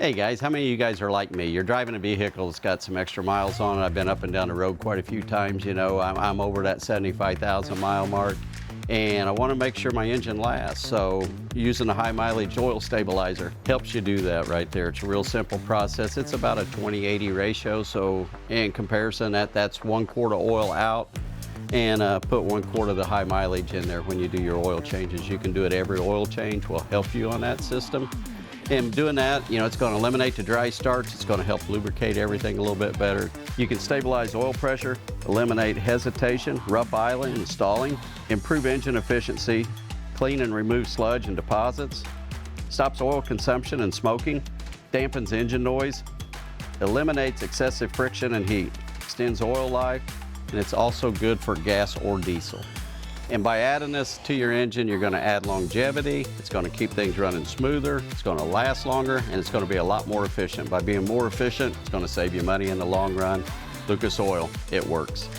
Hey guys, how many of you guys are like me? You're driving a vehicle that's got some extra miles on it. I've been up and down the road quite a few times, you know. I'm over that 75,000 mile mark, and I want to make sure my engine lasts. So using a high mileage oil stabilizer helps you do that right there. It's a real simple process. It's about a 20-80 ratio. So in comparison, that's 1 quart of oil out, and put 1 quart of the high mileage in there when you do your oil changes. You can do it every oil change will help you on that system. And doing that, you know, it's going to eliminate the dry starts. It's going to help lubricate everything a little bit better. You can stabilize oil pressure, eliminate hesitation, rough idling and stalling, improve engine efficiency, clean and remove sludge and deposits, stops oil consumption and smoking, dampens engine noise, eliminates excessive friction and heat, extends oil life, and it's also good for gas or diesel. And by adding this to your engine, you're going to add longevity, it's going to keep things running smoother, it's going to last longer, and it's going to be a lot more efficient. By being more efficient, it's going to save you money in the long run. Lucas Oil, it works.